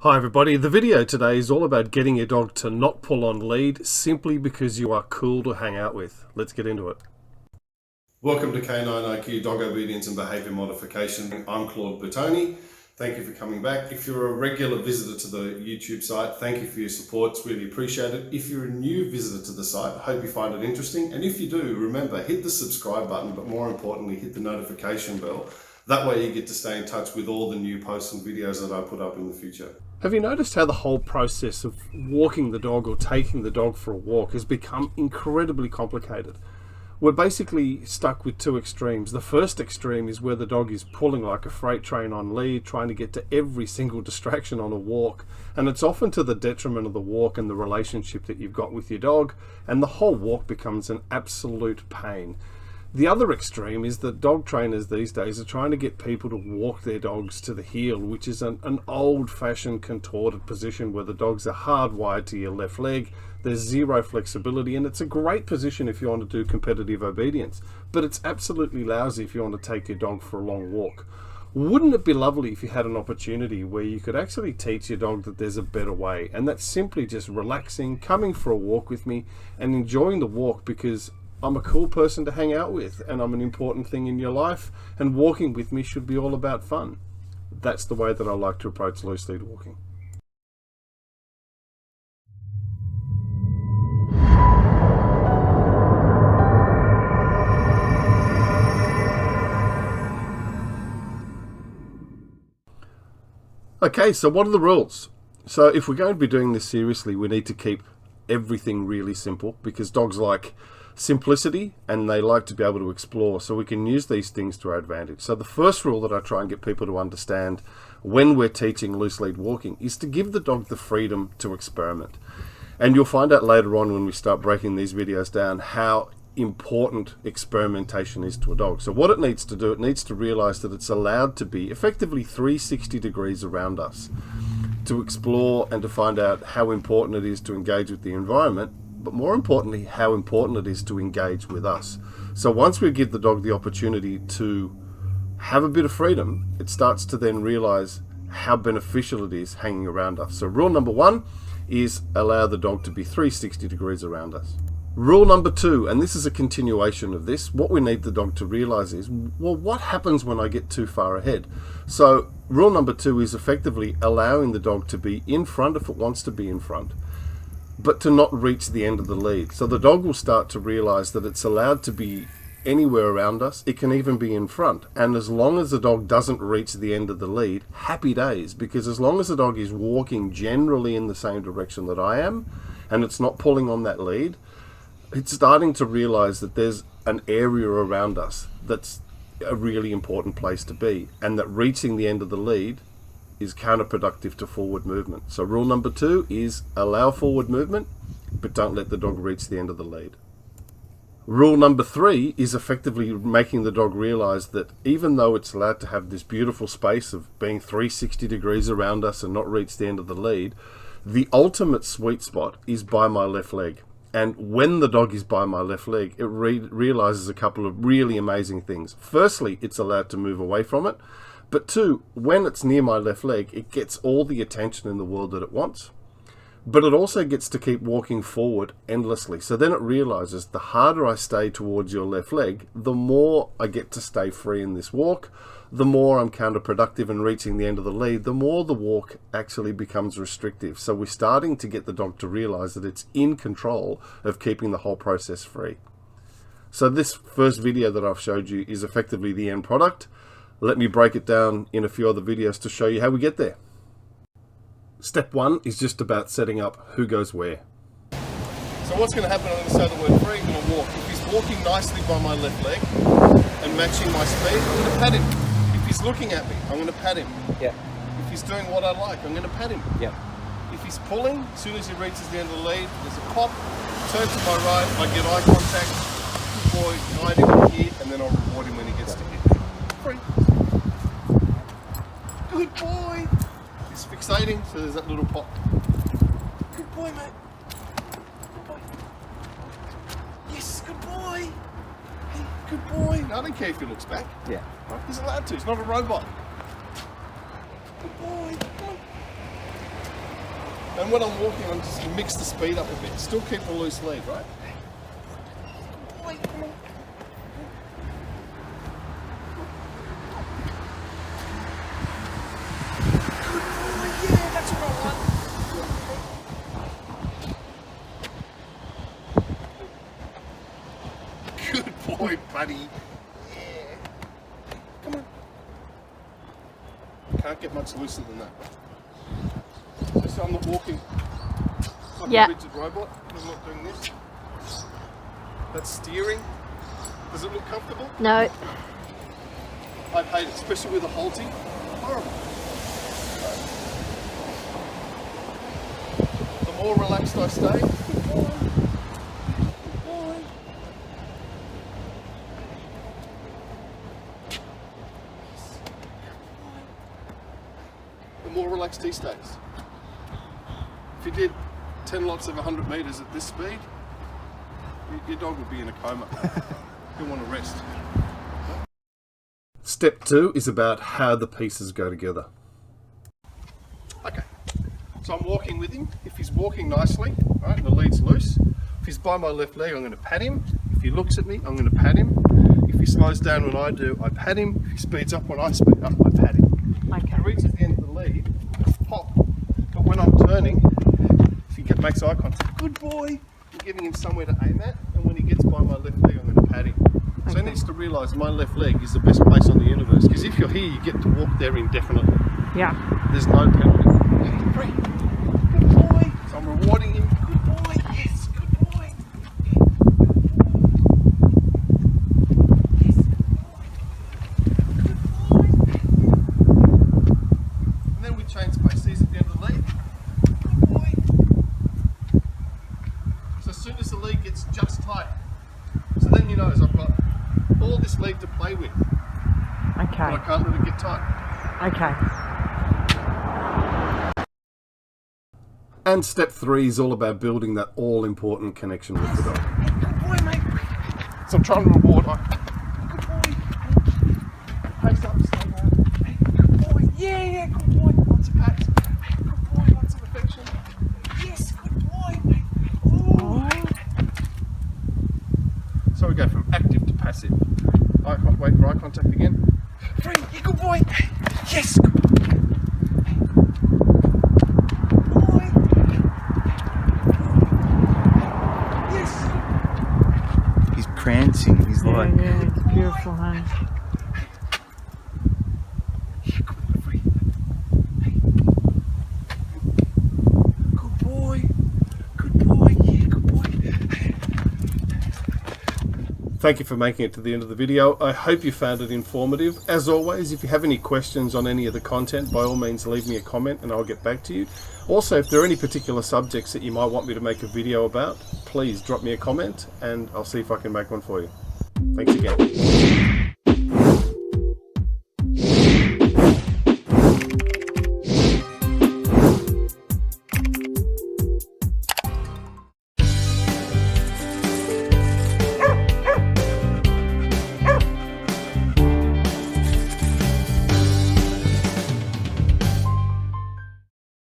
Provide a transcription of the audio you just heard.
Hi everybody, the video today is all about getting your dog to not pull on lead simply because you are cool to hang out with. Let's get into it. Welcome to Canine IQ Dog Obedience and Behaviour Modification. I'm Claude Bertoni. Thank you for coming back. If you're a regular visitor to the YouTube site, thank you for your support. It's really appreciated. If you're a new visitor to the site, I hope you find it interesting. And if you do, remember, hit the subscribe button, but more importantly, hit the notification bell. That way you get to stay in touch with all the new posts and videos that I put up in the future. Have you noticed how the whole process of walking the dog or taking the dog for a walk has become incredibly complicated? We're basically stuck with two extremes. The first extreme is where the dog is pulling like a freight train on lead, trying to get to every single distraction on a walk. And it's often to the detriment of the walk and the relationship that you've got with your dog. And the whole walk becomes an absolute pain. The other extreme is that dog trainers these days are trying to get people to walk their dogs to the heel, which is an old-fashioned contorted position where the dogs are hardwired to your left leg. There's zero flexibility, and it's a great position if you want to do competitive obedience, but it's absolutely lousy if you want to take your dog for a long walk. Wouldn't it be lovely if you had an opportunity where you could actually teach your dog that there's a better way, and that's simply just relaxing, coming for a walk with me, and enjoying the walk because I'm a cool person to hang out with and I'm an important thing in your life, and walking with me should be all about fun. That's the way that I like to approach loose lead walking. Okay, so what are the rules? So if we're going to be doing this seriously, we need to keep everything really simple because dogs like simplicity and they like to be able to explore, so we can use these things to our advantage. So the first rule that I try and get people to understand when we're teaching loose lead walking is to give the dog the freedom to experiment. And you'll find out later on when we start breaking these videos down how important experimentation is to a dog. So what it needs to do, it needs to realize that it's allowed to be effectively 360 degrees around us, to explore and to find out how important it is to engage with the environment, but more importantly, how important it is to engage with us. So once we give the dog the opportunity to have a bit of freedom, it starts to then realize how beneficial it is hanging around us. So rule number one is allow the dog to be 360 degrees around us. Rule number two, and this is a continuation of this, what we need the dog to realize is, well, what happens when I get too far ahead? So rule number two is effectively allowing the dog to be in front if it wants to be in front, but to not reach the end of the lead. So the dog will start to realize that it's allowed to be anywhere around us. It can even be in front. And as long as the dog doesn't reach the end of the lead, happy days, because as long as the dog is walking generally in the same direction that I am, and it's not pulling on that lead, it's starting to realize that there's an area around us that's a really important place to be, and that reaching the end of the lead is counterproductive to forward movement. So rule number two is allow forward movement, but don't let the dog reach the end of the lead. Rule number three is effectively making the dog realize that even though it's allowed to have this beautiful space of being 360 degrees around us and not reach the end of the lead, the ultimate sweet spot is by my left leg. And when the dog is by my left leg, it realizes a couple of really amazing things. Firstly, it's allowed to move away from it. But two, when it's near my left leg, it gets all the attention in the world that it wants. But it also gets to keep walking forward endlessly. So then it realizes the harder I stay towards your left leg, the more I get to stay free in this walk, the more I'm counterproductive in reaching the end of the lead, the more the walk actually becomes restrictive. So we're starting to get the dog to realize that it's in control of keeping the whole process free. So this first video that I've showed you is effectively the end product. Let me break it down in a few other videos to show you how we get there. Step one is just about setting up who goes where. So what's going to happen, I'm going to say the word free, I'm going to walk. If he's walking nicely by my left leg and matching my speed, I'm going to pat him. If he's looking at me, I'm going to pat him. Yeah. If he's doing what I like, I'm going to pat him. Yeah. If he's pulling, as soon as he reaches the end of the lead, there's a pop, turn to my right, I get eye contact, good boy, guide him here, and then I'll reward him when he gets to hit me. Free. Good boy. It's fixating, so there's that little pop. Good boy, mate. Good boy. Yes, good boy. Hey, good boy. No, I don't care if he looks back. Yeah. Right? He's allowed to. He's not a robot. Good boy. Good boy. And when I'm walking, I'm just going to mix the speed up a bit. Still keep a loose lead, right? Come on. Yeah, that's what I want. Good boy, buddy. Yeah. Come on. Can't get much looser than that. So I'm not walking like a rigid robot. I'm not doing this. That's steering. Does it look comfortable? No. I hate it, especially with a halting. Horrible. The more relaxed I stay, good boy. Good boy. The more relaxed he stays. If you did 10 lots of 100 meters at this speed, your dog would be in a coma. He'll want to rest. Step 2 is about how the pieces go together. Okay, so I'm walking with him. If he's walking nicely, right, the lead's loose. If he's by my left leg, I'm going to pat him. If he looks at me, I'm going to pat him. If he slows down when I do, I pat him. If he speeds up when I speed up, I pat him. Okay. If he reaches the end of the lead, pop. But when I'm turning, if he makes eye contact, good boy, I'm giving him somewhere to aim at. And when he gets by my left leg, I'm going to pat him. So he needs to realise my left leg is the best place on the universe, because if you're here, you get to walk there indefinitely. Yeah. There's no penalty. Free. Good boy. So I'm rewarding him. Good boy. Yes. Good boy. Yes. Good boy. And then we change spaces at the end of the lead. Good boy. So as soon as the lead gets just tight, so then you know I've got all this lead to play with. Okay. But I can't let it get tight. Okay. And step 3 is all about building that all-important connection with the dog. Hey, good boy, mate. So I'm trying to reward. Good boy. Pace up, slow down. Hey, good boy. Yeah, good boy. Lots of pats. Hey, good boy. Lots of affection. Yes, good boy, mate. Ooh. So we go from active to passive. Wait for eye contact again. Free, yeah, good boy. Yes, good boy. Yes. He's prancing. He's like. Yeah, it's beautiful, honey. Yeah, good boy, Free. Hey. Good boy. Good boy. Yeah, good boy. Thank you for making it to the end of the video. I hope you found it informative. As always, if you have any questions on any of the content, by all means leave me a comment and I'll get back to you. Also, if there are any particular subjects that you might want me to make a video about, please drop me a comment and I'll see if I can make one for you. Thanks again.